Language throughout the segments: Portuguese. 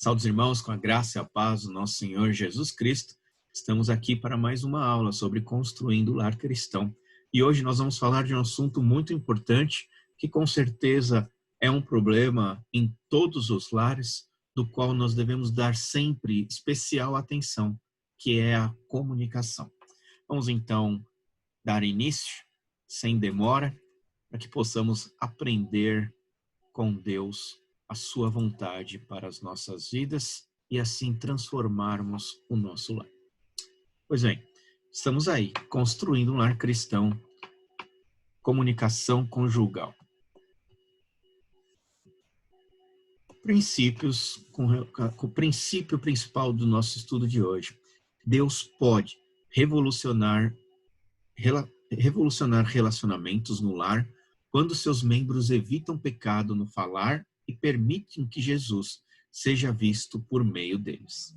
Saudos irmãos, com a graça e a paz do nosso Senhor Jesus Cristo, estamos aqui para mais uma aula sobre construindo o lar cristão. E hoje nós vamos falar de um assunto muito importante, que com certeza é um problema em todos os lares, do qual nós devemos dar sempre especial atenção, que é a comunicação. Vamos então dar início, sem demora, para que possamos aprender com Deus a sua vontade para as nossas vidas e assim transformarmos o nosso lar. Pois bem, estamos aí, construindo um lar cristão, comunicação conjugal. Princípios, com o princípio principal do nosso estudo de hoje. Deus pode revolucionar relacionamentos no lar quando seus membros evitam pecado no falar e permitem que Jesus seja visto por meio deles.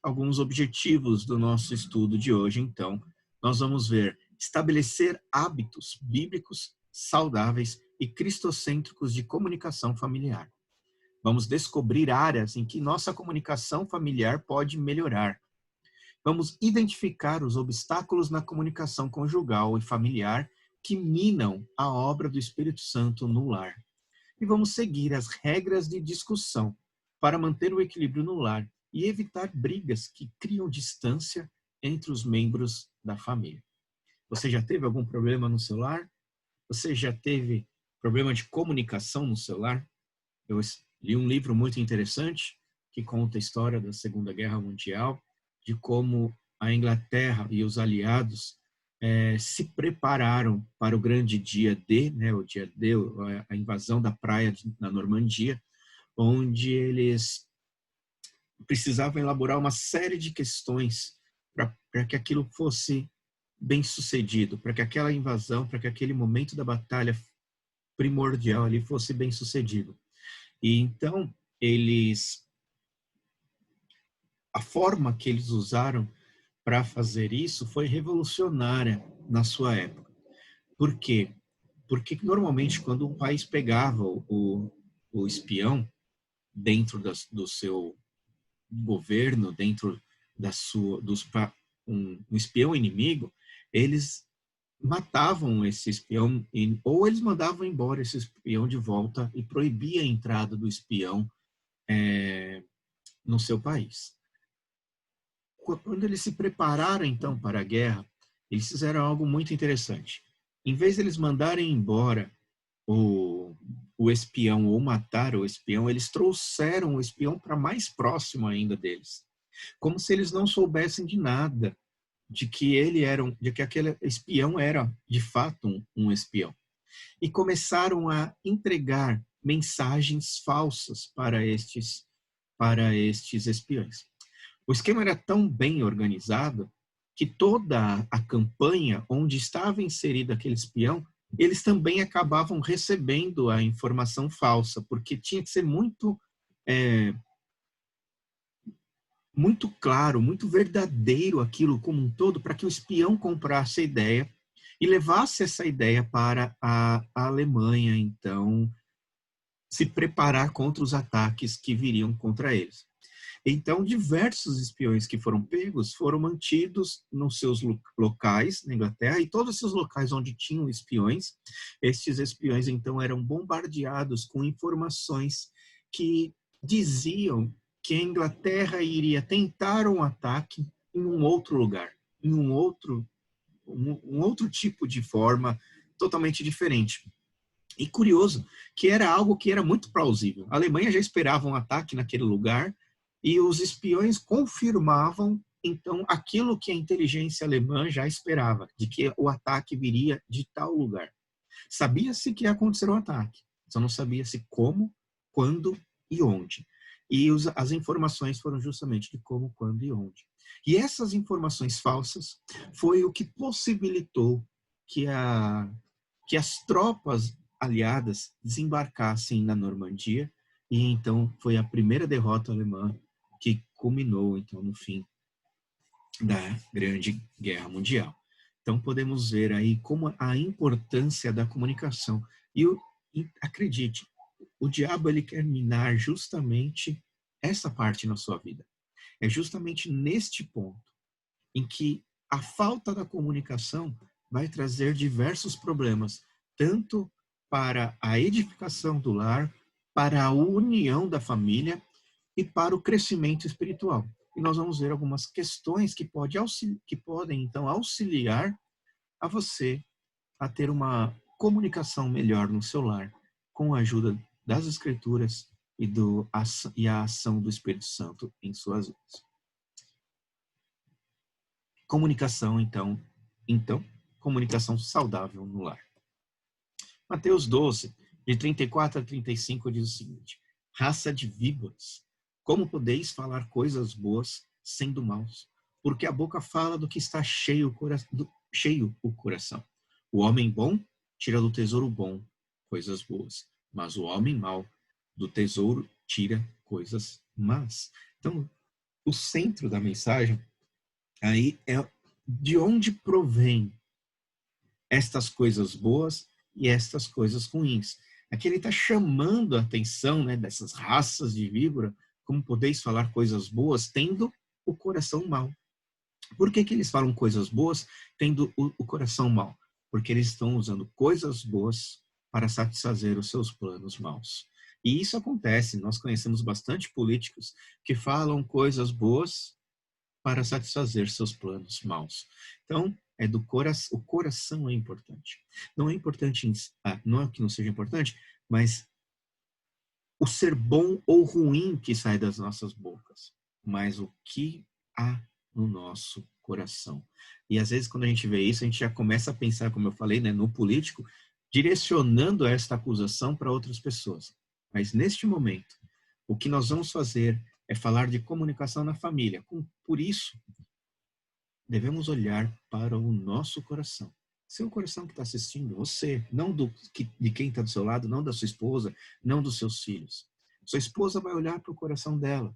Alguns objetivos do nosso estudo de hoje, então, nós vamos ver estabelecer hábitos bíblicos, saudáveis e cristocêntricos de comunicação familiar. Vamos descobrir áreas em que nossa comunicação familiar pode melhorar. Vamos identificar os obstáculos na comunicação conjugal e familiar que minam a obra do Espírito Santo no lar. E vamos seguir as regras de discussão para manter o equilíbrio no lar e evitar brigas que criam distância entre os membros da família. Você já teve algum problema no seu lar? Você já teve problema de comunicação no seu lar? Eu li um livro muito interessante que conta a história da Segunda Guerra Mundial, de como a Inglaterra e os aliados se prepararam para o grande dia D, o dia D, a invasão da praia na Normandia, onde eles precisavam elaborar uma série de questões para que aquilo fosse bem sucedido, para que aquela invasão, para que aquele momento da batalha primordial ali fosse bem sucedido. E então, a forma que eles usaram para fazer isso foi revolucionária na sua época. Por quê? Porque normalmente quando um país pegava o espião dentro do seu governo, dentro um espião inimigo, eles matavam esse espião ou eles mandavam embora esse espião de volta e proibia a entrada do espião no seu país. Quando eles se prepararam, então, para a guerra, eles fizeram algo muito interessante. Em vez de eles mandarem embora o espião ou matar o espião, eles trouxeram o espião para mais próximo ainda deles. Como se eles não soubessem de nada, de que aquele espião era, de fato, um espião. E começaram a entregar mensagens falsas para estes espiões. O esquema era tão bem organizado que toda a campanha onde estava inserido aquele espião, eles também acabavam recebendo a informação falsa, porque tinha que ser muito claro, muito verdadeiro aquilo como um todo, para que o espião comprasse a ideia e levasse essa ideia para a Alemanha, então, se preparar contra os ataques que viriam contra eles. Então, diversos espiões que foram pegos foram mantidos nos seus locais na Inglaterra, e todos esses locais onde tinham espiões, esses espiões, então, eram bombardeados com informações que diziam que a Inglaterra iria tentar um ataque em um outro lugar, em um outro tipo de forma totalmente diferente. E curioso, que era algo que era muito plausível. A Alemanha já esperava um ataque naquele lugar, e os espiões confirmavam, então, aquilo que a inteligência alemã já esperava, de que o ataque viria de tal lugar. Sabia-se que ia acontecer um ataque, só não sabia-se como, quando e onde. E as informações foram justamente de como, quando e onde. E essas informações falsas foi o que possibilitou que as tropas aliadas desembarcassem na Normandia, e então foi a primeira derrota alemã que culminou então no fim da Grande Guerra Mundial. Então podemos ver aí como a importância da comunicação. E acredite, o diabo ele quer minar justamente essa parte na sua vida. É justamente neste ponto em que a falta da comunicação vai trazer diversos problemas, tanto para a edificação do lar, para a união da família e para o crescimento espiritual. E nós vamos ver algumas questões que podem, então, auxiliar a você a ter uma comunicação melhor no seu lar, com a ajuda das Escrituras e a ação do Espírito Santo em suas vidas. Comunicação, então, comunicação saudável no lar. Mateus 12, de 34 a 35, diz o seguinte: raça de víboras, como podeis falar coisas boas sendo maus? Porque a boca fala do que está cheio o coração. O homem bom tira do tesouro bom coisas boas, mas o homem mau do tesouro tira coisas más. Então, o centro da mensagem aí é de onde provém estas coisas boas e estas coisas ruins. Aqui ele está chamando a atenção, né, dessas raças de víbora, como podeis falar coisas boas tendo o coração mau. Por que eles falam coisas boas tendo o coração mau? Porque eles estão usando coisas boas para satisfazer os seus planos maus. E isso acontece, nós conhecemos bastante políticos que falam coisas boas para satisfazer seus planos maus. Então, o coração é importante. Não é importante, não é que não seja importante, mas o ser bom ou ruim que sai das nossas bocas, mas o que há no nosso coração. E às vezes quando a gente vê isso, a gente já começa a pensar, como eu falei, né, no político, direcionando esta acusação para outras pessoas. Mas neste momento, o que nós vamos fazer é falar de comunicação na família. Por isso, devemos olhar para o nosso coração. Seu coração que está assistindo, você, não de quem está do seu lado, não da sua esposa, não dos seus filhos. Sua esposa vai olhar para o coração dela.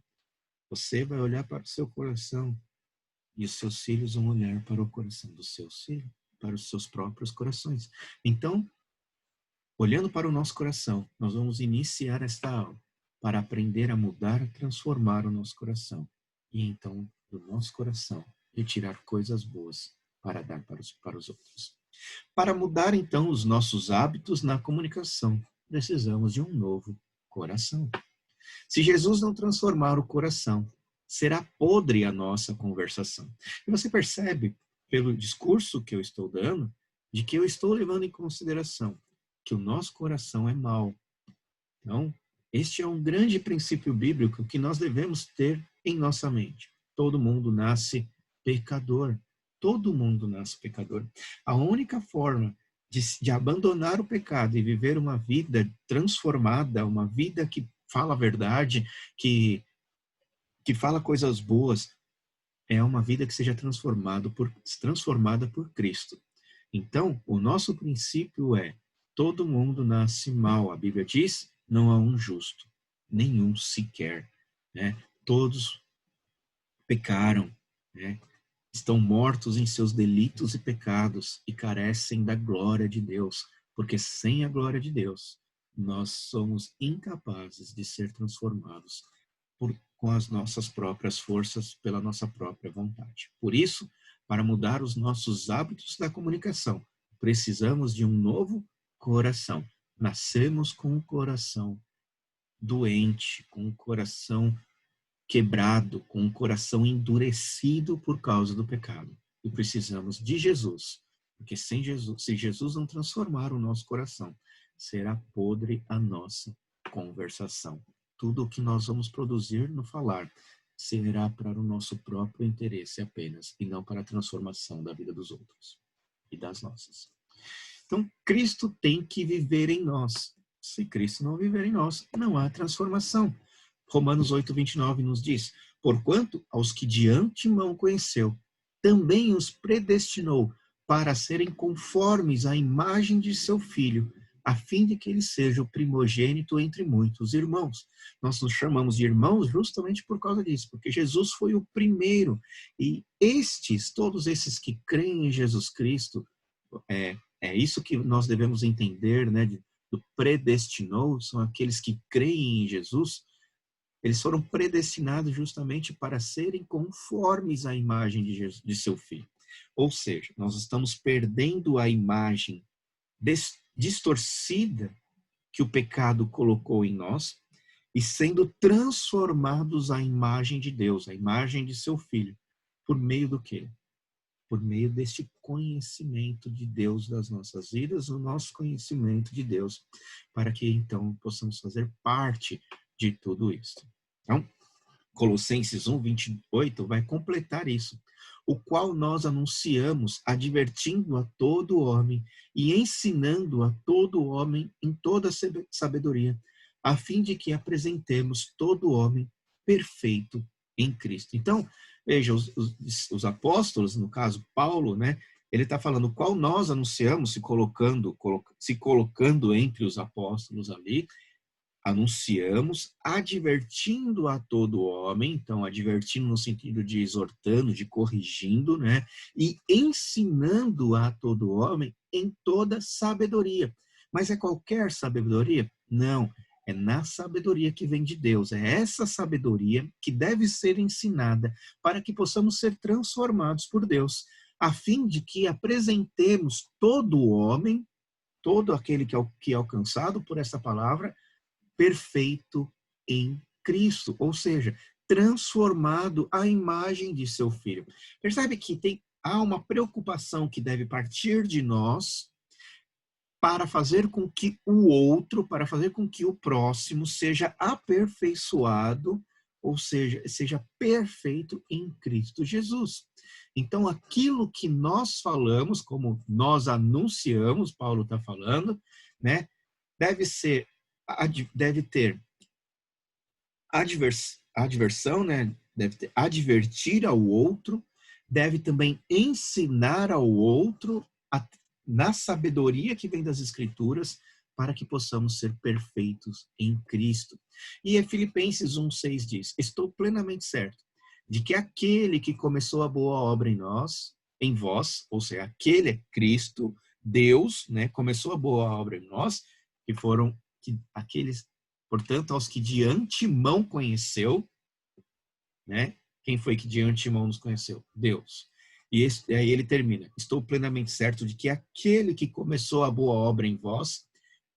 Você vai olhar para o seu coração. E os seus filhos vão olhar para o coração dos seus filhos, para os seus próprios corações. Então, olhando para o nosso coração, nós vamos iniciar esta aula para aprender a mudar, a transformar o nosso coração. E então, do nosso coração, retirar coisas boas para dar para os outros. Para mudar, então, os nossos hábitos na comunicação, precisamos de um novo coração. Se Jesus não transformar o coração, será podre a nossa conversação. E você percebe, pelo discurso que eu estou dando, de que eu estou levando em consideração que o nosso coração é mau. Então, este é um grande princípio bíblico que nós devemos ter em nossa mente. Todo mundo nasce pecador. Todo mundo nasce pecador. A única forma de abandonar o pecado e viver uma vida transformada, uma vida que fala a verdade, que fala coisas boas, é uma vida que seja transformada por Cristo. Então, o nosso princípio é: todo mundo nasce mal. A Bíblia diz: não há um justo, nenhum sequer. Né? Todos pecaram, né? Estão mortos em seus delitos e pecados e carecem da glória de Deus, porque sem a glória de Deus, nós somos incapazes de ser transformados com as nossas próprias forças, pela nossa própria vontade. Por isso, para mudar os nossos hábitos da comunicação, precisamos de um novo coração. Nascemos com um coração doente, com um coração quebrado, com um coração endurecido por causa do pecado. E precisamos de Jesus, porque sem Jesus, se Jesus não transformar o nosso coração, será podre a nossa conversação. Tudo o que nós vamos produzir no falar será para o nosso próprio interesse apenas, e não para a transformação da vida dos outros e das nossas. Então, Cristo tem que viver em nós. Se Cristo não viver em nós, não há transformação. Romanos 8:29 nos diz: porquanto aos que de antemão conheceu, também os predestinou para serem conformes à imagem de seu Filho, a fim de que ele seja o primogênito entre muitos irmãos. Nós nos chamamos de irmãos justamente por causa disso, porque Jesus foi o primeiro. E todos esses que creem em Jesus Cristo, é isso que nós devemos entender, né, do predestinou, são aqueles que creem em Jesus, Eles foram predestinados justamente para serem conformes à imagem de seu Filho. Ou seja, nós estamos perdendo a imagem distorcida que o pecado colocou em nós e sendo transformados à imagem de Deus, à imagem de seu Filho. Por meio do quê? Por meio deste conhecimento de Deus das nossas vidas, o nosso conhecimento de Deus, para que então possamos fazer parte de tudo isso. Então, Colossenses 1, 28 vai completar isso, o qual nós anunciamos, advertindo a todo homem e ensinando a todo homem em toda sabedoria, a fim de que apresentemos todo homem perfeito em Cristo. Então, veja, os apóstolos, no caso Paulo, né, ele está falando qual nós anunciamos, se colocando entre os apóstolos ali, anunciamos, advertindo a todo homem, então advertindo no sentido de exortando, de corrigindo, né? E ensinando a todo homem em toda sabedoria. Mas é qualquer sabedoria? Não, é na sabedoria que vem de Deus. É essa sabedoria que deve ser ensinada para que possamos ser transformados por Deus, a fim de que apresentemos todo homem, todo aquele que é alcançado por essa palavra, perfeito em Cristo, ou seja, transformado à imagem de seu Filho. Percebe que há uma preocupação que deve partir de nós para fazer com que o outro, para fazer com que o próximo seja aperfeiçoado, ou seja perfeito em Cristo Jesus. Então, aquilo que nós falamos, como nós anunciamos, Paulo está falando, né, deve ter adversão, né? Deve ter advertir ao outro, deve também ensinar ao outro na sabedoria que vem das Escrituras, para que possamos ser perfeitos em Cristo. E Filipenses 1,6 diz: estou plenamente certo de que aquele que começou a boa obra em vós, ou seja, aquele é Cristo, Deus, né, começou a boa obra em nós, aqueles, portanto, aos que de antemão conheceu, né? Quem foi que de antemão nos conheceu? Deus. E aí ele termina: estou plenamente certo de que aquele que começou a boa obra em vós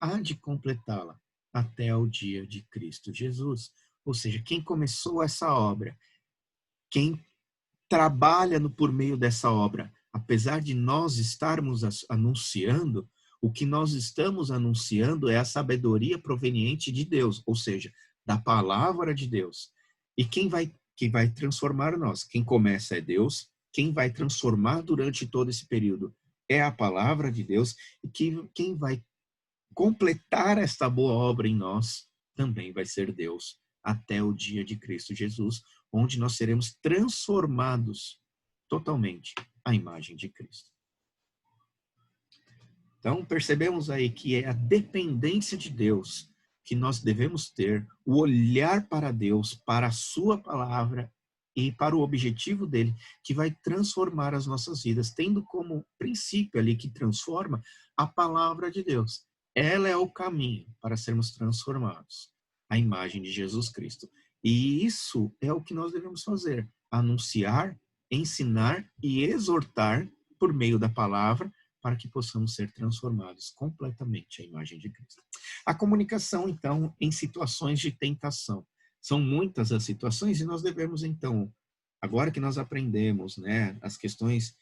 há de completá-la até o dia de Cristo Jesus. Ou seja, quem começou essa obra, quem trabalha por meio dessa obra, apesar de nós estarmos anunciando, o que nós estamos anunciando é a sabedoria proveniente de Deus, ou seja, da palavra de Deus. E quem vai transformar nós? Quem começa é Deus, quem vai transformar durante todo esse período é a palavra de Deus, e quem vai completar esta boa obra em nós também vai ser Deus, até o dia de Cristo Jesus, onde nós seremos transformados totalmente à imagem de Cristo. Então, percebemos aí que é a dependência de Deus que nós devemos ter, o olhar para Deus, para a sua palavra e para o objetivo dele, que vai transformar as nossas vidas, tendo como princípio ali que transforma a palavra de Deus. Ela é o caminho para sermos transformados à imagem de Jesus Cristo. E isso é o que nós devemos fazer: anunciar, ensinar e exortar por meio da palavra, para que possamos ser transformados completamente à imagem de Cristo. A comunicação, então, em situações de tentação. São muitas as situações e nós devemos, então, agora que nós aprendemos, né, as questões,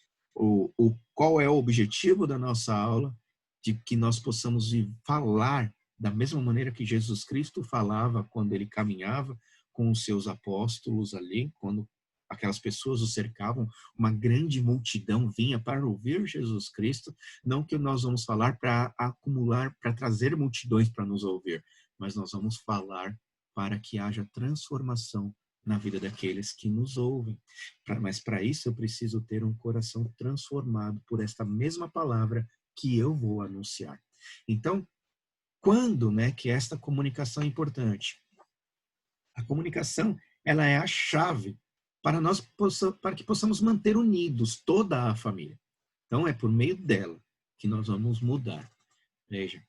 qual é o objetivo da nossa aula, de que nós possamos falar da mesma maneira que Jesus Cristo falava quando ele caminhava com os seus apóstolos ali, quando aquelas pessoas o cercavam, uma grande multidão vinha para ouvir Jesus Cristo. Não que nós vamos falar para acumular, para trazer multidões para nos ouvir, mas nós vamos falar para que haja transformação na vida daqueles que nos ouvem. Mas para isso eu preciso ter um coração transformado por esta mesma palavra que eu vou anunciar. Então, quando, né, que esta comunicação é importante? A comunicação, ela é a chave para que possamos manter unidos toda a família. Então, é por meio dela que nós vamos mudar. Veja,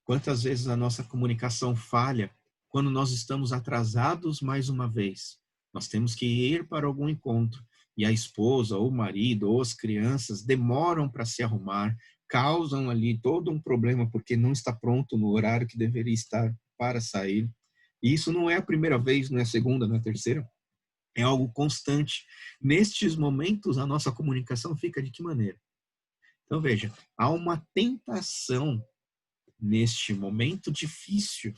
quantas vezes a nossa comunicação falha quando nós estamos atrasados mais uma vez. Nós temos que ir para algum encontro e a esposa, ou o marido, ou as crianças demoram para se arrumar, causam ali todo um problema porque não está pronto no horário que deveria estar para sair. E isso não é a primeira vez, não é a segunda, não é a terceira. É algo constante. Nestes momentos, a nossa comunicação fica de que maneira? Então, veja, há uma tentação neste momento difícil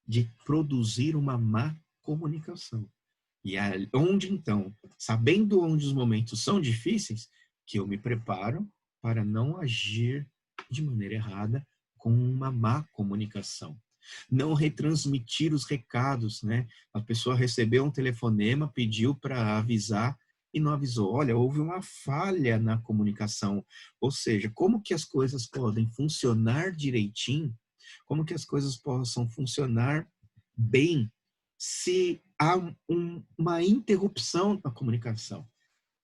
de produzir uma má comunicação. E onde, então, sabendo onde os momentos são difíceis, que eu me preparo para não agir de maneira errada com uma má comunicação. Não retransmitir os recados, né? A pessoa recebeu um telefonema, pediu para avisar e não avisou. Olha, houve uma falha na comunicação. Ou seja, como que as coisas podem funcionar direitinho? Como que as coisas possam funcionar bem se há uma interrupção na comunicação?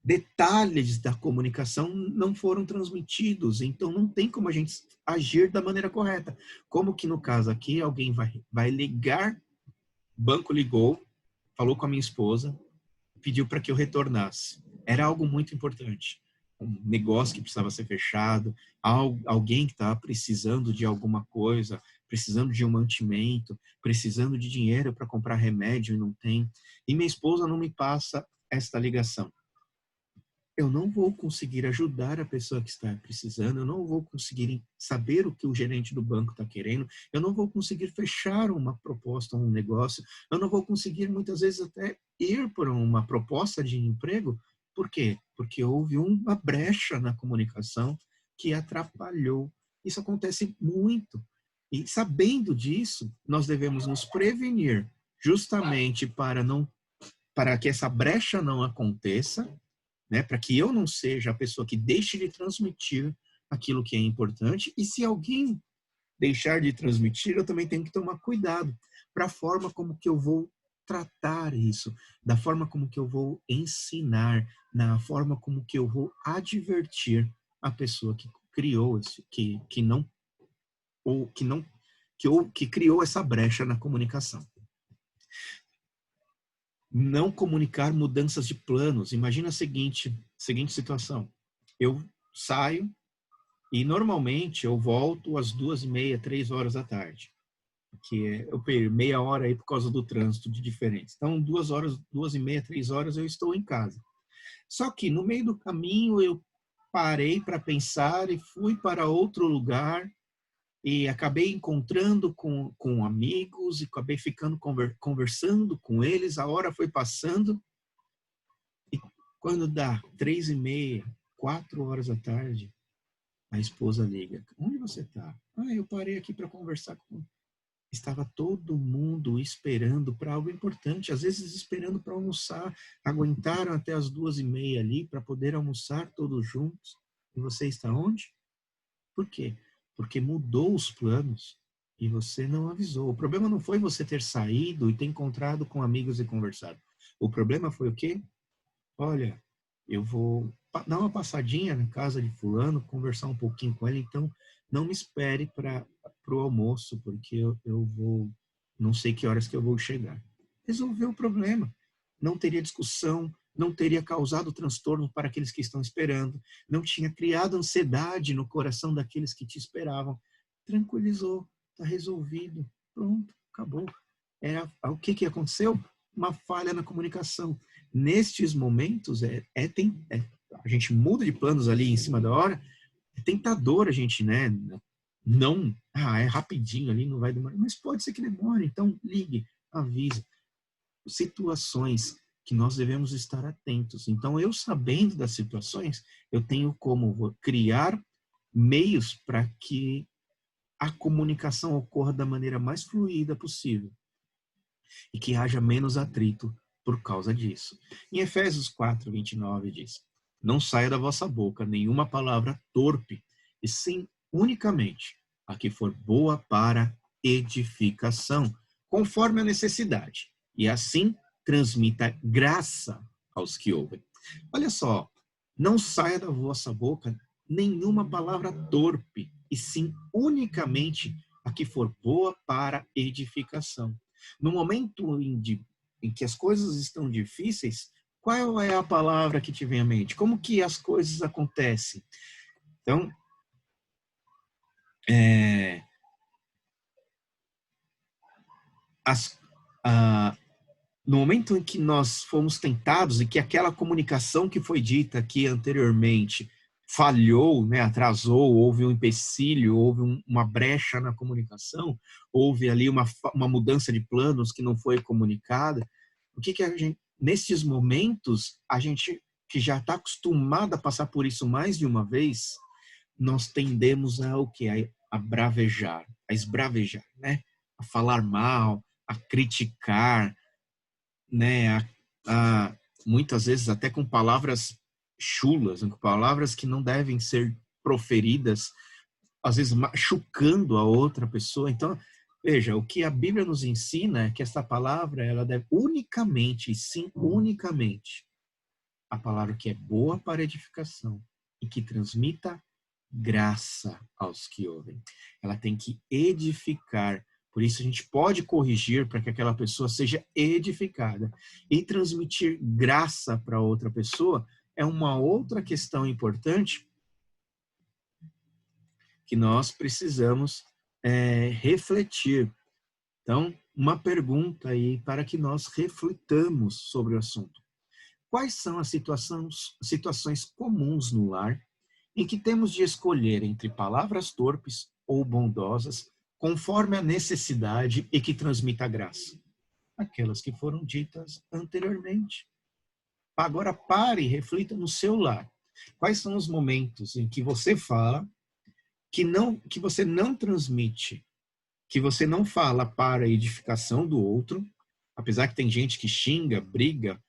Detalhes da comunicação não foram transmitidos, então não tem como a gente agir da maneira correta. Como que no caso aqui, alguém vai ligar, o banco ligou, falou com a minha esposa, pediu para que eu retornasse. Era algo muito importante. Um negócio que precisava ser fechado, alguém que estava precisando de alguma coisa, precisando de um mantimento, precisando de dinheiro para comprar remédio e não tem. E minha esposa não me passa esta ligação. Eu não vou conseguir ajudar a pessoa que está precisando, eu não vou conseguir saber o que o gerente do banco está querendo, eu não vou conseguir fechar uma proposta, um negócio, eu não vou conseguir muitas vezes até ir por uma proposta de emprego. Por quê? Porque houve uma brecha na comunicação que atrapalhou. Isso acontece muito. E sabendo disso, nós devemos nos prevenir justamente para que essa brecha não aconteça, né, para que eu não seja a pessoa que deixe de transmitir aquilo que é importante. E se alguém deixar de transmitir, eu também tenho que tomar cuidado para a forma como que eu vou tratar isso, da forma como que eu vou ensinar, na forma como que eu vou advertir a pessoa que criou esse, que não ou que não que criou essa brecha na comunicação. Não comunicar mudanças de planos. Imagina a seguinte situação. Eu saio e normalmente eu volto às 2:30, 3 horas da tarde. Que eu perdi meia hora aí por causa do trânsito de diferentes. Então, 2 horas, 2:30, 3 horas eu estou em casa. Só que no meio do caminho eu parei para pensar e fui para outro lugar e acabei encontrando com amigos e acabei ficando conversando com eles. A hora foi passando. Quando dá 3:30, 4 horas da tarde, a esposa liga. Onde você está? Eu parei aqui para conversar com... Estava todo mundo esperando para algo importante, às vezes esperando para almoçar. Aguentaram até as 2:30 ali para poder almoçar todos juntos. E você está onde? Por quê? Porque mudou os planos e você não avisou. O problema não foi você ter saído e ter encontrado com amigos e conversado. O problema foi o quê? Olha, eu vou dar uma passadinha na casa de fulano, conversar um pouquinho com ele, então não me espere para o almoço, porque eu vou, não sei que horas que eu vou chegar. Resolveu o problema. Não teria discussão, não teria causado transtorno para aqueles que estão esperando, não tinha criado ansiedade no coração daqueles que te esperavam. Tranquilizou, está resolvido, pronto, acabou. O que aconteceu? Uma falha na comunicação. Nestes momentos, a gente muda de planos ali em cima da hora, é tentador a gente, né? Não, é rapidinho ali, não vai demorar, mas pode ser que demore, então ligue, avise. Situações que nós devemos estar atentos. Então, eu sabendo das situações, eu tenho como criar meios para que a comunicação ocorra da maneira mais fluida possível e que haja menos atrito por causa disso. Em Efésios 4:29 diz: não saia da vossa boca nenhuma palavra torpe, e sim unicamente a que for boa para edificação, conforme a necessidade, e assim transmita graça aos que ouvem. Olha só, não saia da vossa boca nenhuma palavra torpe, e sim unicamente a que for boa para edificação. No momento em que as coisas estão difíceis, qual é a palavra que te vem à mente? Como que as coisas acontecem? Então, as, a, no momento em que nós fomos tentados e que aquela comunicação que foi dita aqui anteriormente falhou, né, atrasou, houve um empecilho, houve uma brecha na comunicação, houve ali uma mudança de planos que não foi comunicada, o que a gente, nesses momentos, a gente que já está acostumado a passar por isso mais de uma vez, nós tendemos a o quê? A bravejar, a esbravejar, né? A falar mal, a criticar, né? Muitas vezes até com palavras chulas, com palavras que não devem ser proferidas, às vezes machucando a outra pessoa. Então, veja, o que a Bíblia nos ensina é que essa palavra, ela deve unicamente, sim, unicamente, a palavra que é boa para edificação e que transmita graça aos que ouvem. Ela tem que edificar. Por isso a gente pode corrigir para que aquela pessoa seja edificada. E transmitir graça para outra pessoa é uma outra questão importante que nós precisamos refletir. Então, uma pergunta aí para que nós reflitamos sobre o assunto. Quais são as situações comuns no lar em que temos de escolher entre palavras torpes ou bondosas, conforme a necessidade e que transmita graça? Aquelas que foram ditas anteriormente. Agora pare e reflita no seu lar. Quais são os momentos em que você fala que você não transmite, que você não fala para a edificação do outro, apesar que tem gente que xinga, briga,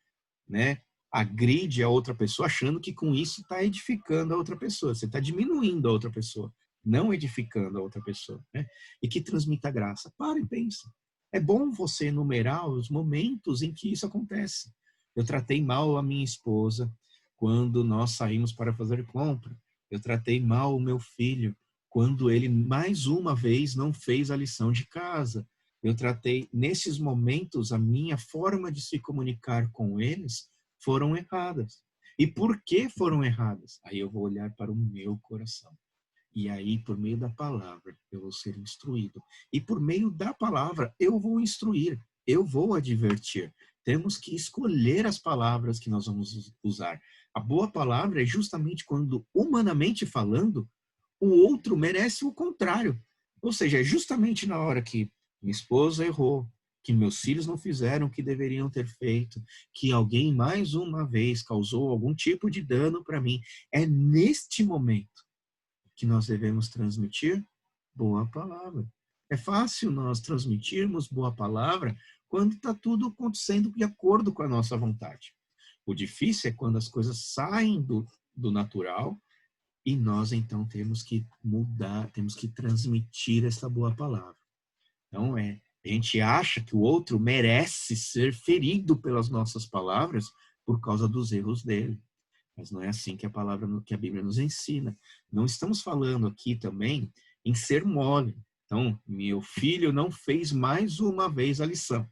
né? Agride a outra pessoa achando que com isso está edificando a outra pessoa. Você está diminuindo a outra pessoa, não edificando a outra pessoa, né? E que transmita graça. Para e pensa. É bom você enumerar os momentos em que isso acontece. Eu tratei mal a minha esposa quando nós saímos para fazer compra. Eu tratei mal o meu filho quando ele mais uma vez não fez a lição de casa. Eu tratei, nesses momentos, a minha forma de se comunicar com eles foram erradas. E por que foram erradas? Aí eu vou olhar para o meu coração. E aí, por meio da palavra, eu vou ser instruído. E por meio da palavra, eu vou instruir, eu vou advertir. Temos que escolher as palavras que nós vamos usar. A boa palavra é justamente quando, humanamente falando, o outro merece o contrário. Ou seja, é justamente na hora que minha esposa errou, que meus filhos não fizeram o que deveriam ter feito, que alguém mais uma vez causou algum tipo de dano para mim. É neste momento que nós devemos transmitir boa palavra. É fácil nós transmitirmos boa palavra quando está tudo acontecendo de acordo com a nossa vontade. O difícil é quando as coisas saem do natural e nós, então, temos que mudar, temos que transmitir essa boa palavra. Então, a gente acha que o outro merece ser ferido pelas nossas palavras por causa dos erros dele. Mas não é assim que a Bíblia nos ensina. Não estamos falando aqui também em ser mole. Então, meu filho não fez mais uma vez a lição.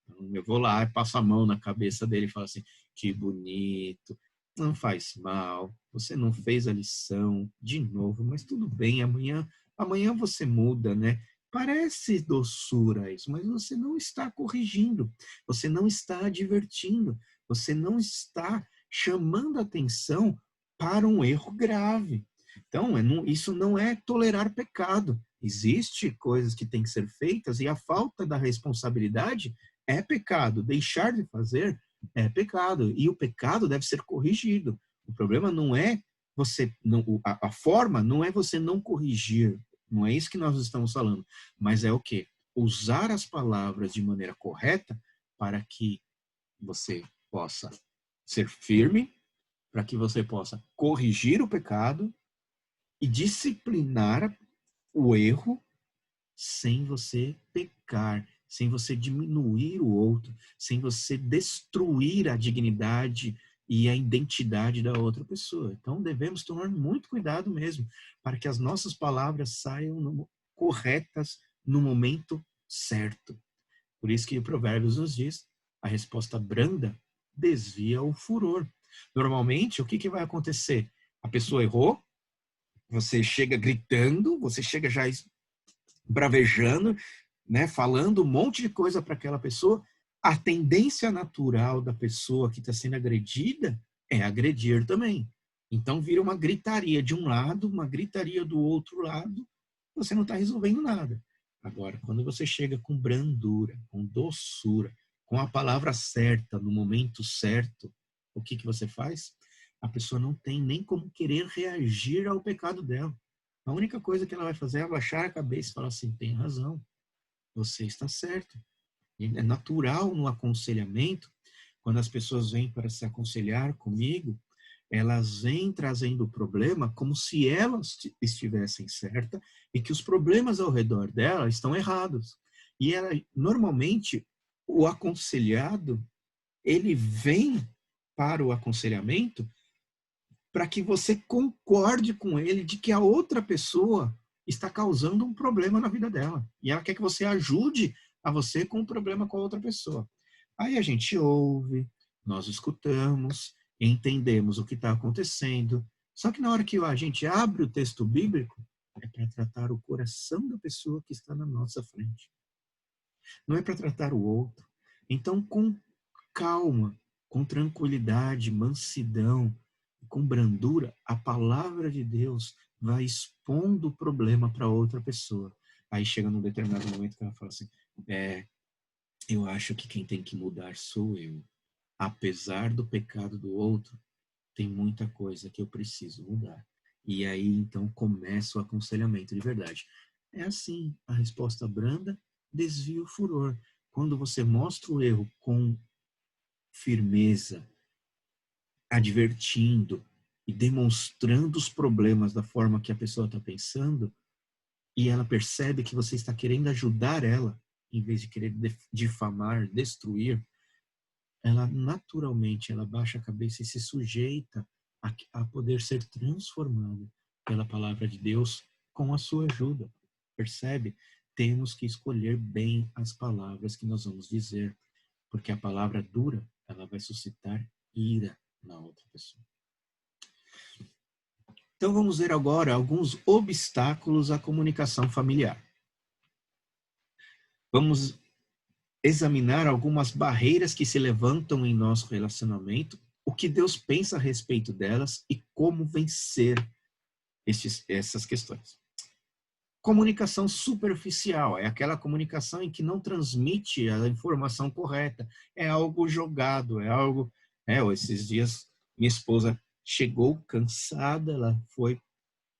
Então, eu vou lá e passo a mão na cabeça dele e falo assim, que bonito, não faz mal, você não fez a lição de novo, mas tudo bem, amanhã você muda, né? Parece doçura isso, mas você não está corrigindo, você não está advertindo, você não está chamando atenção para um erro grave. Então, isso não é tolerar pecado. Existem coisas que têm que ser feitas e a falta da responsabilidade é pecado. Deixar de fazer é pecado. E o pecado deve ser corrigido. O problema não é você, não, a forma não é você não corrigir. Não é isso que nós estamos falando. Mas é o quê? Usar as palavras de maneira correta para que você possa ser firme, para que você possa corrigir o pecado e disciplinar o erro sem você pecar, sem você diminuir o outro, sem você destruir a dignidade e a identidade da outra pessoa. Então, devemos tomar muito cuidado mesmo, para que as nossas palavras saiam corretas no momento certo. Por isso que o Provérbios nos diz, a resposta branda desvia o furor. Normalmente, o que vai acontecer? A pessoa errou, você chega gritando, você chega já bravejando, né, falando um monte de coisa para aquela pessoa. A tendência natural da pessoa que está sendo agredida é agredir também. Então vira uma gritaria de um lado, uma gritaria do outro lado, você não está resolvendo nada. Agora, quando você chega com brandura, com doçura, com a palavra certa, no momento certo, o que você faz? A pessoa não tem nem como querer reagir ao pecado dela. A única coisa que ela vai fazer é abaixar a cabeça e falar assim, tem razão, você está certo. E é natural no aconselhamento, quando as pessoas vêm para se aconselhar comigo, elas vêm trazendo o problema como se elas estivessem certas e que os problemas ao redor dela estão errados. E ela, normalmente, o aconselhado, ele vem para o aconselhamento para que você concorde com ele de que a outra pessoa está causando um problema na vida dela. E ela quer que você ajude a você com o problema com a outra pessoa. Aí a gente ouve, nós escutamos, entendemos o que está acontecendo. Só que na hora que a gente abre o texto bíblico, é para tratar o coração da pessoa que está na nossa frente. Não é para tratar o outro. Então, com calma, com tranquilidade, mansidão, com brandura, a palavra de Deus vai expondo o problema para outra pessoa. Aí chega num determinado momento que ela fala assim, eu acho que quem tem que mudar sou eu. Apesar do pecado do outro, tem muita coisa que eu preciso mudar. E aí, então, começa o aconselhamento de verdade. É assim, a resposta branda desvia o furor. Quando você mostra o erro com firmeza, advertindo e demonstrando os problemas da forma que a pessoa está pensando, e ela percebe que você está querendo ajudar ela, em vez de querer difamar, destruir, ela naturalmente ela baixa a cabeça e se sujeita a poder ser transformada pela palavra de Deus com a sua ajuda. Percebe? Temos que escolher bem as palavras que nós vamos dizer, porque a palavra dura, ela vai suscitar ira na outra pessoa. Então vamos ver agora alguns obstáculos à comunicação familiar. Vamos examinar algumas barreiras que se levantam em nosso relacionamento, o que Deus pensa a respeito delas e como vencer essas questões. Comunicação superficial é aquela comunicação em que não transmite a informação correta, é algo jogado, é algo... esses dias minha esposa chegou cansada, ela foi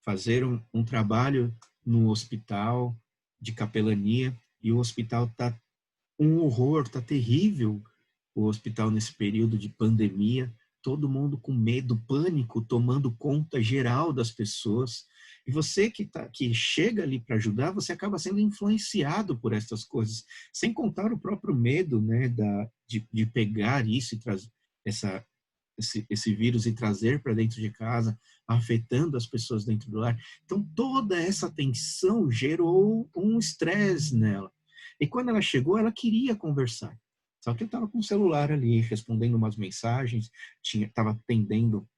fazer um trabalho no hospital de capelania e o hospital está um horror, está terrível o hospital nesse período de pandemia, todo mundo com medo, pânico, tomando conta geral das pessoas. E você que chega ali para ajudar, você acaba sendo influenciado por essas coisas, sem contar o próprio medo, né, de pegar isso e trazer esse vírus e trazer para dentro de casa, afetando as pessoas dentro do lar. Então, toda essa tensão gerou um estresse nela. E quando ela chegou, ela queria conversar. Só que eu estava com o celular ali, respondendo umas mensagens, estava atendendo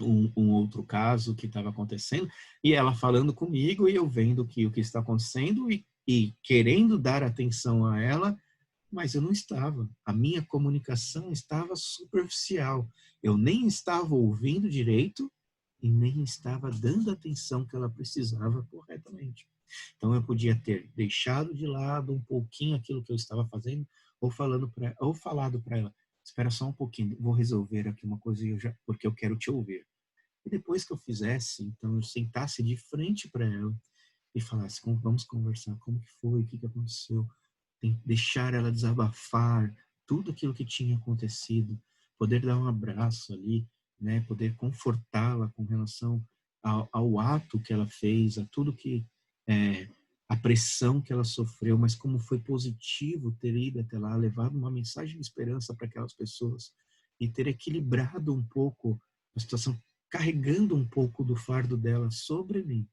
um outro caso que estava acontecendo, e ela falando comigo, e eu vendo o que está acontecendo, e querendo dar atenção a ela, mas eu não estava. A minha comunicação estava superficial. Eu nem estava ouvindo direito e nem estava dando a atenção que ela precisava corretamente. Então eu podia ter deixado de lado um pouquinho aquilo que eu estava fazendo ou falado para ela, espera só um pouquinho, vou resolver aqui uma coisa porque eu quero te ouvir. E depois que eu fizesse, então eu sentasse de frente para ela e falasse, vamos conversar, como que foi, o que aconteceu, deixar ela desabafar tudo aquilo que tinha acontecido, poder dar um abraço ali, né, poder confortá-la com relação ao ato que ela fez, a tudo que a pressão que ela sofreu, mas como foi positivo ter ido até lá, levado uma mensagem de esperança para aquelas pessoas e ter equilibrado um pouco a situação, carregando um pouco do fardo dela sobre mim,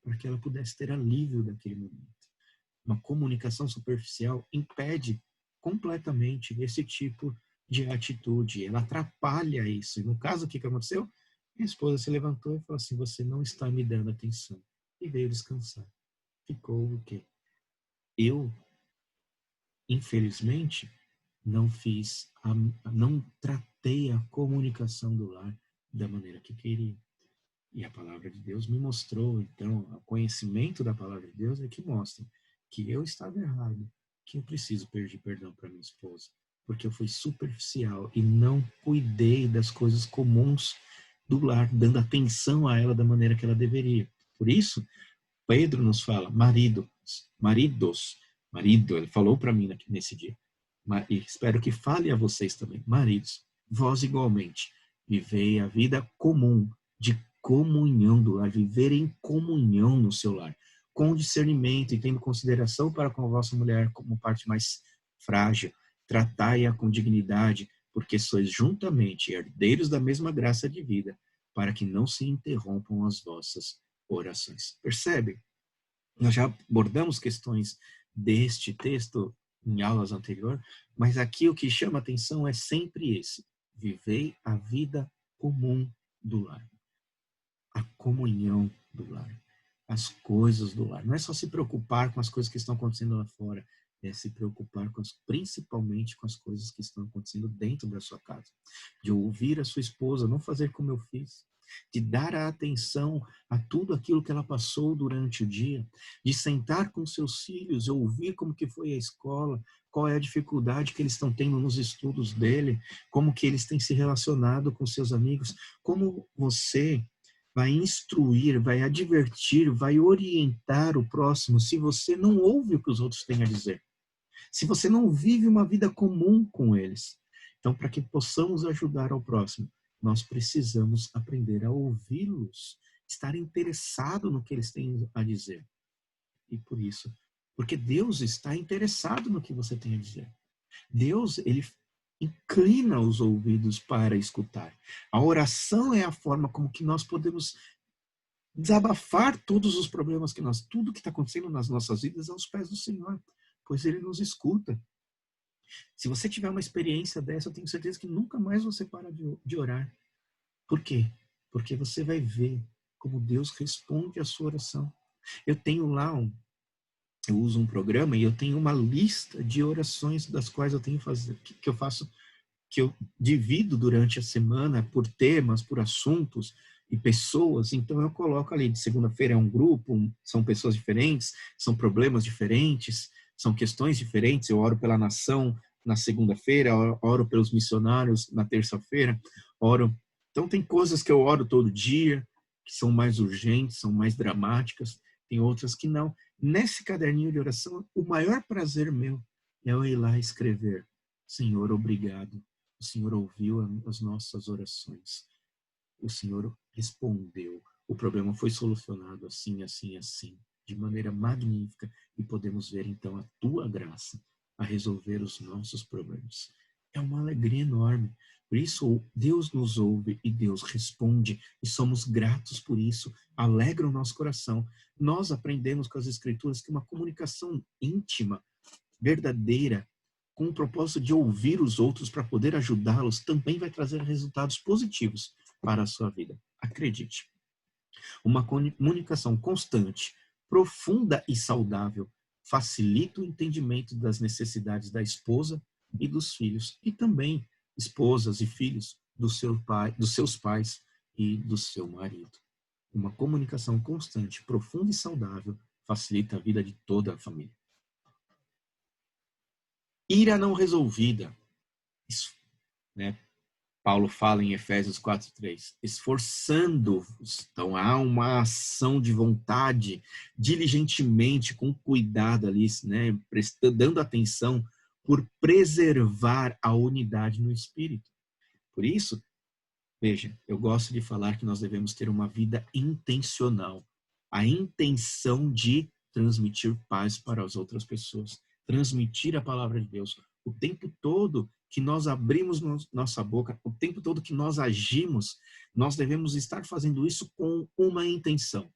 para que ela pudesse ter alívio daquele momento. uma comunicação superficial impede completamente esse tipo de atitude. Ela atrapalha isso. E no caso, o que aconteceu? Minha esposa se levantou e falou assim: você não está me dando atenção. E veio descansar. Ficou o quê? Eu, infelizmente, não tratei a comunicação do lar da maneira que queria. E a palavra de Deus me mostrou, então, o conhecimento da palavra de Deus é que mostra que eu estava errado, que eu preciso pedir perdão para minha esposa, porque eu fui superficial e não cuidei das coisas comuns do lar, dando atenção a ela da maneira que ela deveria. Por isso, Pedro nos fala, marido, ele falou para mim nesse dia, e espero que fale a vocês também, maridos, vós igualmente, vivei a vida comum, de comunhão do lar, viver em comunhão no seu lar, com discernimento e tendo consideração para com a vossa mulher como parte mais frágil, tratai-a com dignidade, porque sois juntamente herdeiros da mesma graça de vida, para que não se interrompam as vossas orações. Percebe? Nós já abordamos questões deste texto em aulas anteriores, mas aqui o que chama atenção é sempre esse: vivei a vida comum do lar, a comunhão do lar, as coisas do lar. Não é só se preocupar com as coisas que estão acontecendo lá fora, é se preocupar principalmente com as coisas que estão acontecendo dentro da sua casa. De ouvir a sua esposa, não fazer como eu fiz, de dar a atenção a tudo aquilo que ela passou durante o dia, de sentar com seus filhos e ouvir como que foi a escola, qual é a dificuldade que eles estão tendo nos estudos dele, como que eles têm se relacionado com seus amigos, como você vai instruir, vai advertir, vai orientar o próximo se você não ouve o que os outros têm a dizer, se você não vive uma vida comum com eles. Então, para que possamos ajudar ao próximo, nós precisamos aprender a ouvi-los, estar interessado no que eles têm a dizer. E por isso, porque Deus está interessado no que você tem a dizer. Deus, ele inclina os ouvidos para escutar. A oração é a forma como que nós podemos desabafar todos os problemas tudo que está acontecendo nas nossas vidas aos pés do Senhor, pois Ele nos escuta. Se você tiver uma experiência dessa, eu tenho certeza que nunca mais você para de orar. Por quê? Porque você vai ver como Deus responde a sua oração. Eu tenho lá eu uso um programa e eu tenho uma lista de orações das quais eu tenho que eu faço, que eu divido durante a semana por temas, por assuntos e pessoas. Então eu coloco ali, de segunda-feira é um grupo, são pessoas diferentes, são problemas diferentes, são questões diferentes. Eu oro pela nação na segunda-feira, oro pelos missionários na terça-feira, oro. Então tem coisas que eu oro todo dia, que são mais urgentes, são mais dramáticas, tem outras que não. Nesse caderninho de oração, o maior prazer meu é eu ir lá escrever: Senhor, obrigado. O Senhor ouviu as nossas orações. O Senhor respondeu. O problema foi solucionado assim, assim, assim, de maneira magnífica, e podemos ver então a tua graça a resolver os nossos problemas. É uma alegria enorme. Por isso, Deus nos ouve e Deus responde, e somos gratos por isso. Alegra o nosso coração. Nós aprendemos com as Escrituras que uma comunicação íntima, verdadeira, com o propósito de ouvir os outros para poder ajudá-los, também vai trazer resultados positivos para a sua vida. Acredite. Uma comunicação constante, profunda e saudável facilita o entendimento das necessidades da esposa e dos filhos, e também esposas e filhos dos seus pais e do seu marido. Uma comunicação constante, profunda e saudável facilita a vida de toda a família. Ira não resolvida. Isso, né? Paulo fala em Efésios 4:3, esforçando-vos. Então há uma ação de vontade, diligentemente, com cuidado ali, né? Dando atenção por preservar a unidade no espírito. Por isso, veja, eu gosto de falar que nós devemos ter uma vida intencional. A intenção de transmitir paz para as outras pessoas, transmitir a palavra de Deus. O tempo todo que nós abrimos nossa boca, o tempo todo que nós agimos, nós devemos estar fazendo isso com uma intenção,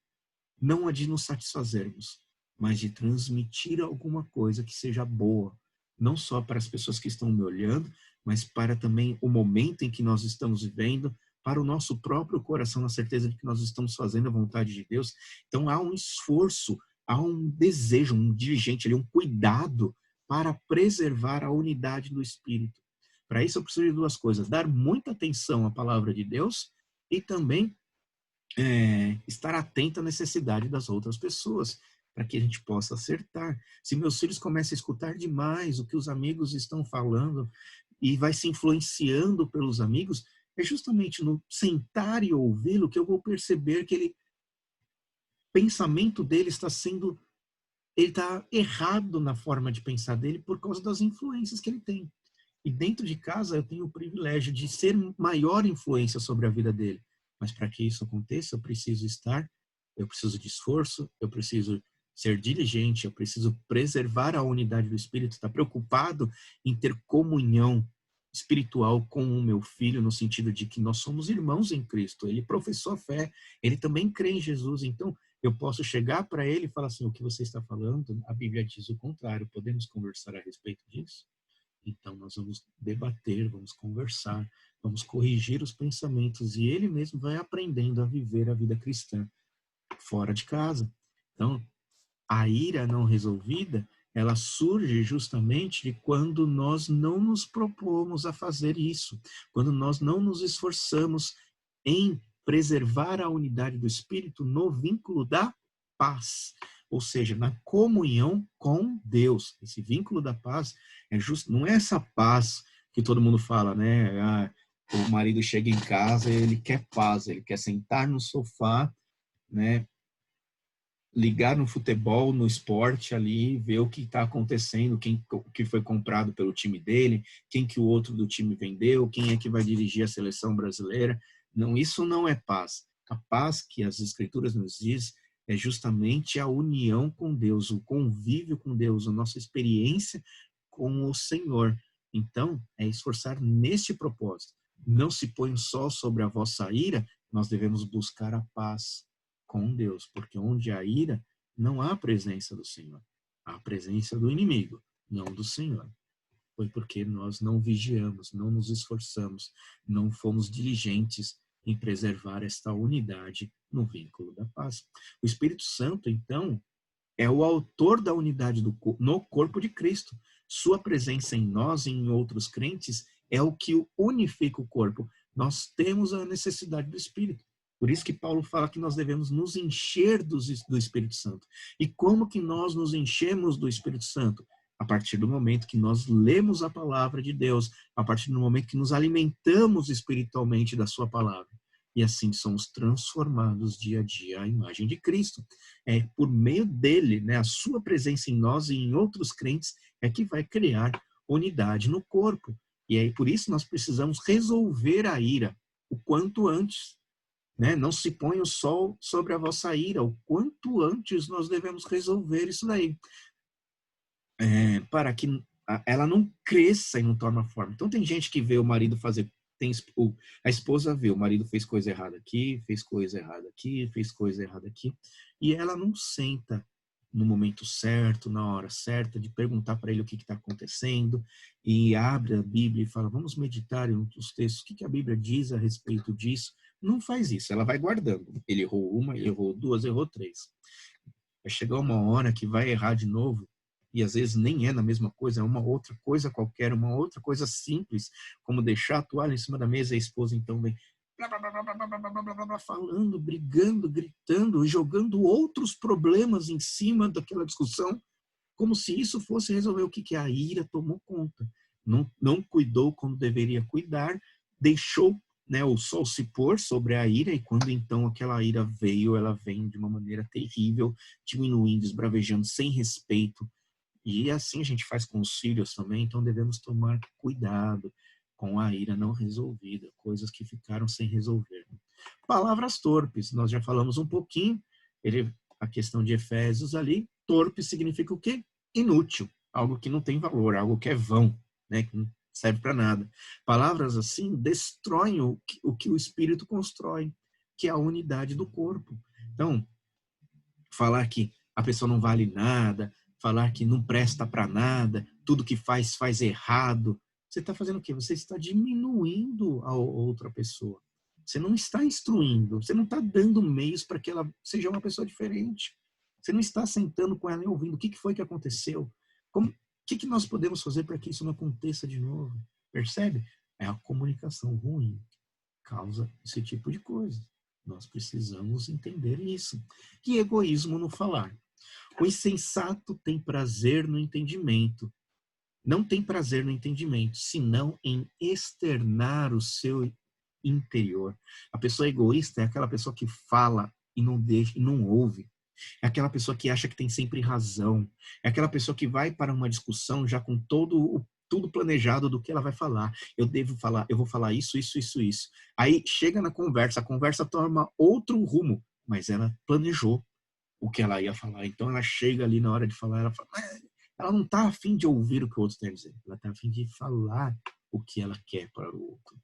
não a de nos satisfazermos, mas de transmitir alguma coisa que seja boa, não só para as pessoas que estão me olhando, mas para também o momento em que nós estamos vivendo, para o nosso próprio coração, na certeza de que nós estamos fazendo a vontade de Deus. Então há um esforço, há um desejo, um dirigente ali, um cuidado para preservar a unidade do Espírito. Para isso eu preciso de duas coisas: dar muita atenção à palavra de Deus e também estar atento à necessidade das outras pessoas, para que a gente possa acertar. Se meus filhos começam a escutar demais o que os amigos estão falando e vai se influenciando pelos amigos, é justamente no sentar e ouvi-lo que eu vou perceber que o pensamento dele ele está errado na forma de pensar dele por causa das influências que ele tem. E dentro de casa eu tenho o privilégio de ser maior influência sobre a vida dele. Mas para que isso aconteça, eu preciso de esforço, eu preciso ser diligente, eu preciso preservar a unidade do Espírito, estar preocupado em ter comunhão espiritual com o meu filho, no sentido de que nós somos irmãos em Cristo. Ele professou a fé, ele também crê em Jesus, então eu posso chegar para ele e falar assim: o que você está falando, a Bíblia diz o contrário, podemos conversar a respeito disso? Então, nós vamos debater, vamos conversar, vamos corrigir os pensamentos e ele mesmo vai aprendendo a viver a vida cristã fora de casa. Então, a ira não resolvida, ela surge justamente de quando nós não nos propomos a fazer isso, quando nós não nos esforçamos em preservar a unidade do Espírito no vínculo da paz, ou seja, na comunhão com Deus. Esse vínculo da paz não é essa paz que todo mundo fala, né? O marido chega em casa e ele quer paz, ele quer sentar no sofá, né? Ligar no futebol, no esporte ali, ver o que está acontecendo, quem que foi comprado pelo time dele, quem que o outro do time vendeu, quem é que vai dirigir a seleção brasileira. Não, isso não é paz. A paz que as Escrituras nos diz é justamente a união com Deus, o convívio com Deus, a nossa experiência com o Senhor. Então, é esforçar neste propósito. Não se põe só sobre a vossa ira, nós devemos buscar a paz com Deus, porque onde há ira, não há presença do Senhor. Há a presença do inimigo, não do Senhor. Foi porque nós não vigiamos, não nos esforçamos, não fomos diligentes em preservar esta unidade no vínculo da paz. O Espírito Santo, então, é o autor da unidade no corpo de Cristo. Sua presença em nós e em outros crentes é o que unifica o corpo. Nós temos a necessidade do Espírito. Por isso que Paulo fala que nós devemos nos encher do Espírito Santo. E como que nós nos enchemos do Espírito Santo? A partir do momento que nós lemos a palavra de Deus, a partir do momento que nos alimentamos espiritualmente da sua palavra. E assim somos transformados dia a dia à imagem de Cristo. É por meio dele, né, a sua presença em nós e em outros crentes é que vai criar unidade no corpo. E aí por isso nós precisamos resolver a ira o quanto antes. Né? Não se põe o sol sobre a vossa ira. O quanto antes nós devemos resolver isso daí. Para que ela não cresça e não tome forma. Então tem gente que vê o marido fazer, a esposa vê, o marido fez coisa errada aqui, fez coisa errada aqui, fez coisa errada aqui, e ela não senta no momento certo, na hora certa, de perguntar para ele o que está acontecendo, e abre a Bíblia e fala: vamos meditar em outros textos, o que a Bíblia diz a respeito disso. Não faz isso, ela vai guardando. Ele errou uma, ele errou duas, errou três. Vai chegar uma hora que vai errar de novo, e às vezes nem é na mesma coisa, é uma outra coisa qualquer, uma outra coisa simples, como deixar a toalha em cima da mesa e a esposa então vem falando, brigando, gritando, jogando outros problemas em cima daquela discussão, como se isso fosse resolver. O que a ira tomou conta. Não cuidou quando deveria cuidar, deixou, né, o sol se pôr sobre a ira, e quando então aquela ira veio, ela vem de uma maneira terrível, diminuindo, esbravejando, sem respeito. E assim a gente faz com os filhos também, então devemos tomar cuidado com a ira não resolvida, coisas que ficaram sem resolver. Palavras torpes, nós já falamos um pouquinho, a questão de Efésios ali, torpe significa o quê? Inútil, algo que não tem valor, algo que é vão, né, que não serve para nada. Palavras assim destroem o que o Espírito constrói, que é a unidade do corpo. Então, falar que a pessoa não vale nada, falar que não presta para nada, tudo que faz, faz errado. Você está fazendo o quê? Você está diminuindo a outra pessoa. Você não está instruindo, você não está dando meios para que ela seja uma pessoa diferente. Você não está sentando com ela e ouvindo o que foi que aconteceu. O que nós podemos fazer para que isso não aconteça de novo? Percebe? É a comunicação ruim causa esse tipo de coisa. Nós precisamos entender isso. E egoísmo no falar. O insensato tem prazer no entendimento. Não tem prazer no entendimento, senão em externar o seu interior. A pessoa egoísta é aquela pessoa que fala e não deixa, e não ouve. É aquela pessoa que acha que tem sempre razão. É aquela pessoa que vai para uma discussão já com tudo planejado do que ela vai falar. Eu devo falar, eu vou falar isso, isso, isso, isso. Aí chega na conversa, a conversa toma outro rumo, mas ela planejou o que ela ia falar. Então ela chega ali na hora de falar, ela fala, ela não está a fim de ouvir o que o outro tem a dizer, ela está a fim de falar o que ela quer para o outro.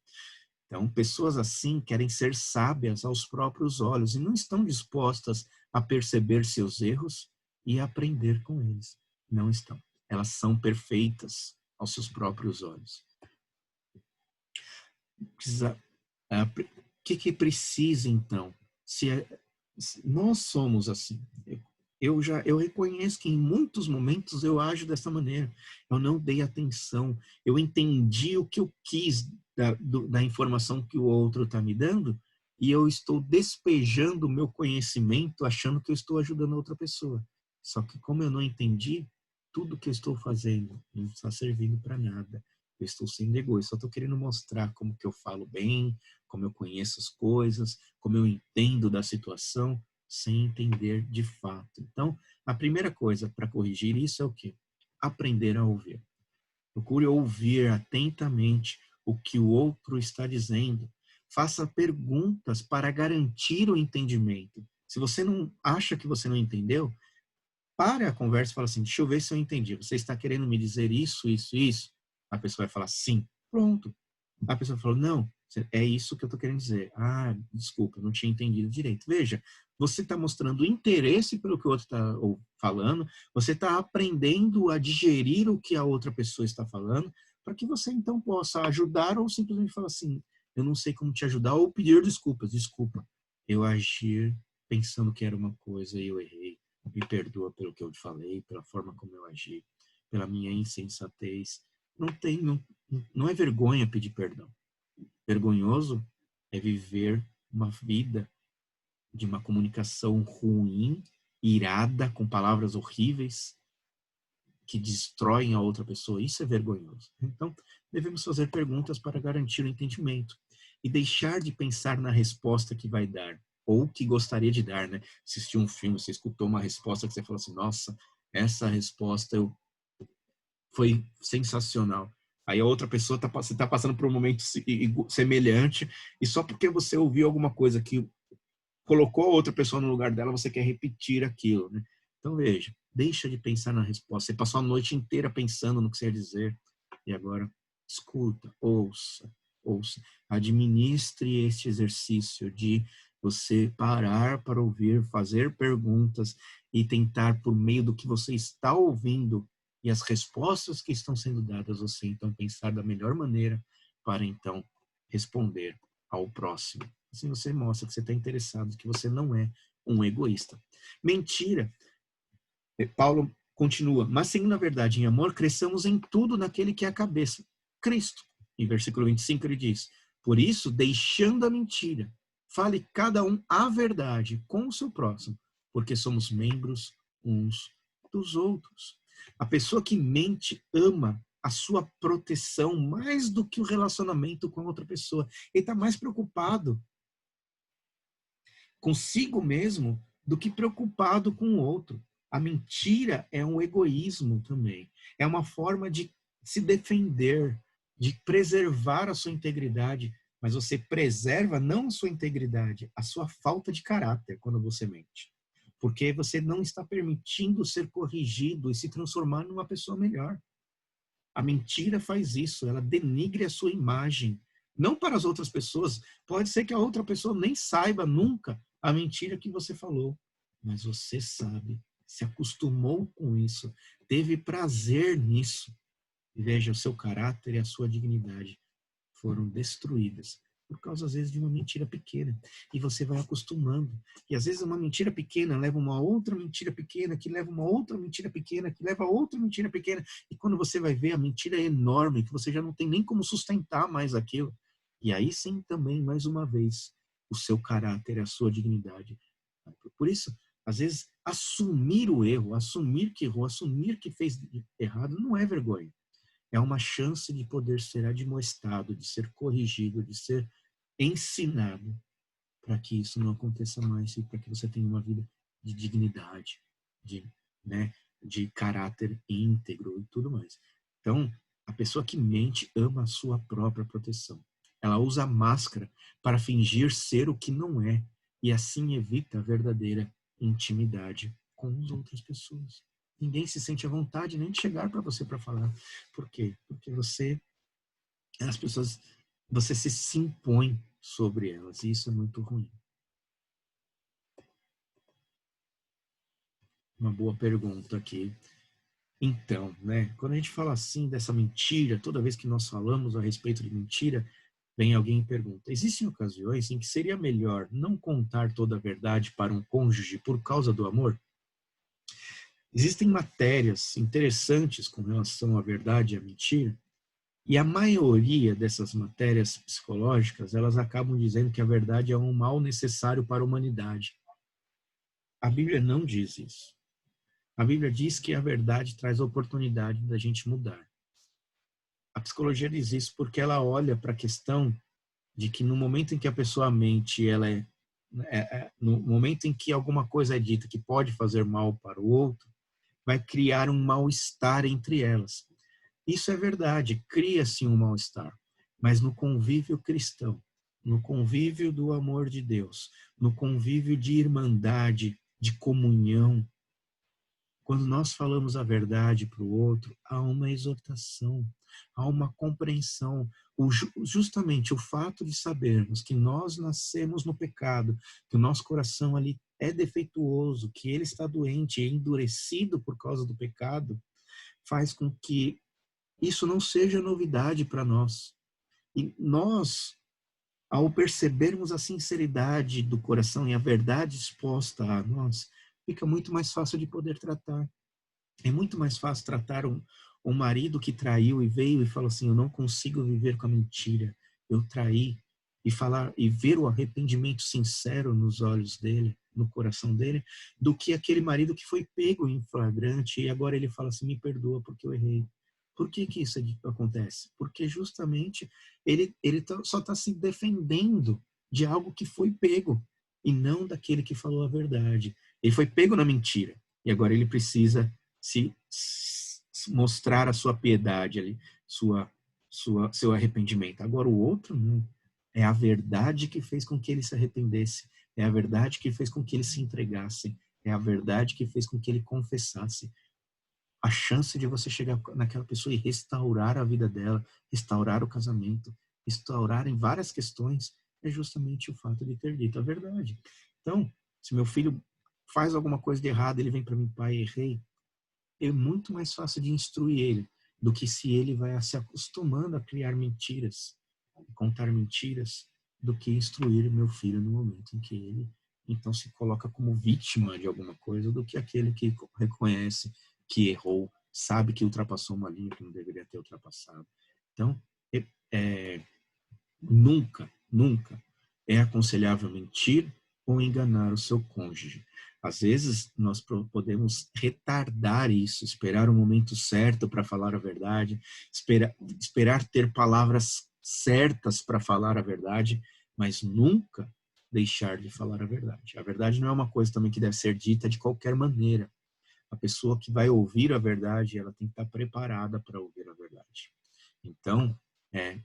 Então, pessoas assim querem ser sábias aos próprios olhos e não estão dispostas a perceber seus erros e aprender com eles. Não estão. Elas são perfeitas aos seus próprios olhos. O que precisa, então? Se nós somos assim. Eu reconheço que em muitos momentos eu ajo dessa maneira. Eu não dei atenção. Eu entendi o que eu quis da informação que o outro está me dando e eu estou despejando o meu conhecimento achando que eu estou ajudando a outra pessoa. Só que como eu não entendi, tudo que eu estou fazendo não está servindo para nada. Eu estou sendo egoísta. Só estou querendo mostrar como que eu falo bem, como eu conheço as coisas, como eu entendo da situação, sem entender de fato. Então, a primeira coisa para corrigir isso é o quê? Aprender a ouvir. Procure ouvir atentamente o que o outro está dizendo. Faça perguntas para garantir o entendimento. Se você não acha que você não entendeu, pare a conversa e fala assim, deixa eu ver se eu entendi. Você está querendo me dizer isso, isso, isso? A pessoa vai falar sim. Pronto. A pessoa falou, não, é isso que eu estou querendo dizer. Ah, desculpa, não tinha entendido direito. Veja, você está mostrando interesse pelo que o outro está falando, você está aprendendo a digerir o que a outra pessoa está falando, para que você então possa ajudar ou simplesmente falar assim, eu não sei como te ajudar, ou pedir desculpas. Desculpa, eu agir pensando que era uma coisa e eu errei. Me perdoa pelo que eu te falei, pela forma como eu agi, pela minha insensatez. Não é vergonha pedir perdão. Vergonhoso é viver uma vida de uma comunicação ruim, irada, com palavras horríveis, que destroem a outra pessoa. Isso é vergonhoso. Então, devemos fazer perguntas para garantir o entendimento e deixar de pensar na resposta que vai dar ou que gostaria de dar, né? Assistiu um filme, você escutou uma resposta que você falou assim, nossa, essa resposta foi sensacional. Aí a outra pessoa você está passando por um momento semelhante e só porque você ouviu alguma coisa que colocou a outra pessoa no lugar dela, você quer repetir aquilo, né? Então veja, deixa de pensar na resposta. Você passou a noite inteira pensando no que você ia dizer e agora escuta, ouça, ouça. Administre este exercício de você parar para ouvir, fazer perguntas e tentar, por meio do que você está ouvindo e as respostas que estão sendo dadas, você então pensar da melhor maneira para então responder ao próximo. Assim você mostra que você está interessado, que você não é um egoísta. Mentira. Paulo continua, mas seguindo a verdade em amor, cresçamos em tudo naquele que é a cabeça, Cristo. Em versículo 25 ele diz, por isso, deixando a mentira, fale cada um a verdade com o seu próximo, porque somos membros uns dos outros. A pessoa que mente ama a sua proteção mais do que o relacionamento com a outra pessoa. Ele está mais preocupado consigo mesmo do que preocupado com o outro. A mentira é um egoísmo também. É uma forma de se defender, de preservar a sua integridade, mas você preserva não a sua integridade, a sua falta de caráter quando você mente. Porque você não está permitindo ser corrigido e se transformar numa pessoa melhor. A mentira faz isso, ela denigre a sua imagem. Não para as outras pessoas, pode ser que a outra pessoa nem saiba nunca a mentira que você falou, mas você sabe se acostumou com isso, teve prazer nisso. E veja, o seu caráter e a sua dignidade foram destruídas por causa, às vezes, de uma mentira pequena. E você vai acostumando. E, às vezes, uma mentira pequena leva uma outra mentira pequena, que leva uma outra mentira pequena, que leva a outra mentira pequena. E quando você vai ver, a mentira é enorme, que você já não tem nem como sustentar mais aquilo. E aí sim, também, mais uma vez, o seu caráter, a sua dignidade. Por isso, às vezes, assumir o erro, assumir que errou, assumir que fez errado, não é vergonha. É uma chance de poder ser admoestado, de ser corrigido, de ser ensinado, para que isso não aconteça mais e para que você tenha uma vida de dignidade, de, né, de caráter íntegro e tudo mais. Então, a pessoa que mente ama a sua própria proteção. Ela usa máscara para fingir ser o que não é e assim evita a verdadeira intimidade com as outras pessoas. Ninguém se sente à vontade nem de chegar para você para falar. Por quê? Porque as pessoas, você se impõe sobre elas e isso é muito ruim. Uma boa pergunta aqui. Então, né, quando a gente fala assim dessa mentira, toda vez que nós falamos a respeito de mentira, vem alguém e pergunta: existem ocasiões em que seria melhor não contar toda a verdade para um cônjuge por causa do amor? Existem matérias interessantes com relação à verdade e à mentira, e a maioria dessas matérias psicológicas, elas acabam dizendo que a verdade é um mal necessário para a humanidade. A Bíblia não diz isso. A Bíblia diz que a verdade traz a oportunidade da gente mudar. A psicologia diz isso porque ela olha para a questão de que no momento em que a pessoa mente, no momento em que alguma coisa é dita que pode fazer mal para o outro, vai criar um mal-estar entre elas. Isso é verdade, cria-se um mal-estar, mas no convívio cristão, no convívio do amor de Deus, no convívio de irmandade, de comunhão, quando nós falamos a verdade para o outro, há uma exortação, há uma compreensão. Justamente o fato de sabermos que nós nascemos no pecado, que o nosso coração ali é defeituoso, que ele está doente e endurecido por causa do pecado, faz com que isso não seja novidade para nós. E nós, ao percebermos a sinceridade do coração e a verdade exposta a nós, fica muito mais fácil de poder tratar. É muito mais fácil tratar um marido que traiu e veio e falou assim: eu não consigo viver com a mentira, eu traí, e falar e ver o arrependimento sincero nos olhos dele, no coração dele, do que aquele marido que foi pego em flagrante e agora ele fala assim: me perdoa porque eu errei. Por que que isso acontece? Porque justamente ele só está se defendendo de algo que foi pego e não daquele que falou a verdade. Ele foi pego na mentira e agora ele precisa mostrar a sua piedade ali, seu arrependimento. Agora o outro não. É a verdade que fez com que ele se arrependesse. É a verdade que fez com que ele se entregasse. É a verdade que fez com que ele confessasse. A chance de você chegar naquela pessoa e restaurar a vida dela, restaurar o casamento, restaurar em várias questões, é justamente o fato de ter dito a verdade. Então, se meu filho faz alguma coisa de errado, ele vem para mim: pai, errei, é muito mais fácil de instruir ele do que se ele vai se acostumando a criar mentiras, contar mentiras, do que instruir meu filho no momento em que ele então se coloca como vítima de alguma coisa, do que aquele que reconhece que errou, sabe que ultrapassou uma linha que não deveria ter ultrapassado. Então, é, nunca é aconselhável mentir ou enganar o seu cônjuge. Às vezes, nós podemos retardar isso, esperar o momento certo para falar a verdade, esperar ter palavras certas para falar a verdade, mas nunca deixar de falar a verdade. A verdade não é uma coisa também que deve ser dita de qualquer maneira. A pessoa que vai ouvir a verdade, ela tem que estar preparada para ouvir a verdade. Então,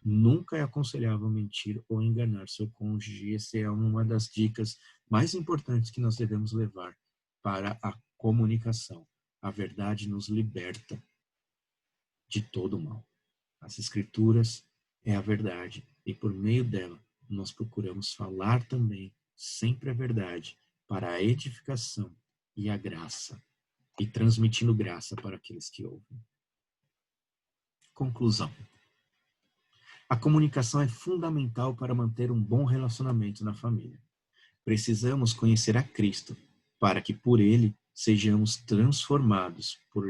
nunca é aconselhável mentir ou enganar seu cônjuge. Essa é uma das dicas mais importantes que nós devemos levar para a comunicação. A verdade nos liberta de todo o mal. As Escrituras é a verdade e por meio dela nós procuramos falar também sempre a verdade para a edificação e a graça e transmitindo graça para aqueles que ouvem. Conclusão. A comunicação é fundamental para manter um bom relacionamento na família. Precisamos conhecer a Cristo para que por Ele sejamos transformados, por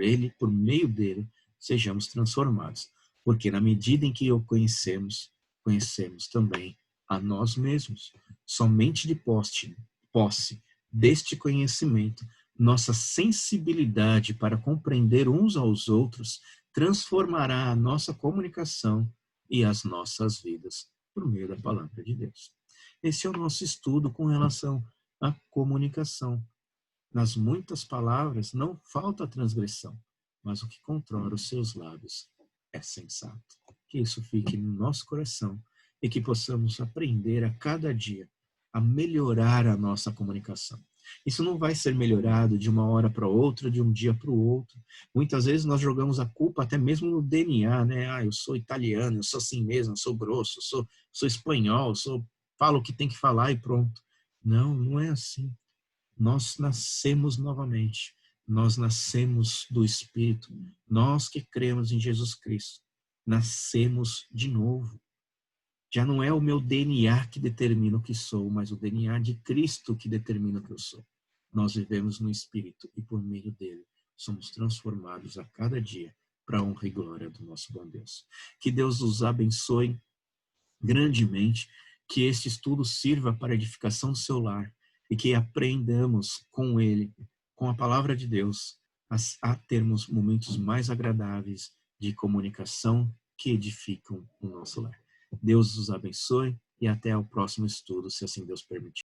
meio dele, sejamos transformados. Porque na medida em que o conhecemos, conhecemos também a nós mesmos. Somente de posse deste conhecimento, nossa sensibilidade para compreender uns aos outros transformará a nossa comunicação e as nossas vidas por meio da palavra de Deus. Esse é o nosso estudo com relação à comunicação. Nas muitas palavras não falta transgressão, mas o que controla os seus lábios é sensato. Que isso fique no nosso coração e que possamos aprender a cada dia a melhorar a nossa comunicação. Isso não vai ser melhorado de uma hora para outra, de um dia para o outro. Muitas vezes nós jogamos a culpa até mesmo no DNA, né? Ah, eu sou italiano, eu sou assim mesmo, eu sou grosso, eu sou espanhol, falo o que tem que falar e pronto. Não, não é assim. Nós nascemos novamente. Nós nascemos do Espírito. Nós que cremos em Jesus Cristo, nascemos de novo. Já não é o meu DNA que determina o que sou, mas o DNA de Cristo que determina o que eu sou. Nós vivemos no Espírito e por meio dele somos transformados a cada dia para a honra e glória do nosso bom Deus. Que Deus os abençoe grandemente, que este estudo sirva para a edificação do seu lar e que aprendamos com ele, com a palavra de Deus, a termos momentos mais agradáveis de comunicação que edificam o nosso lar. Deus os abençoe e até o próximo estudo, se assim Deus permitir.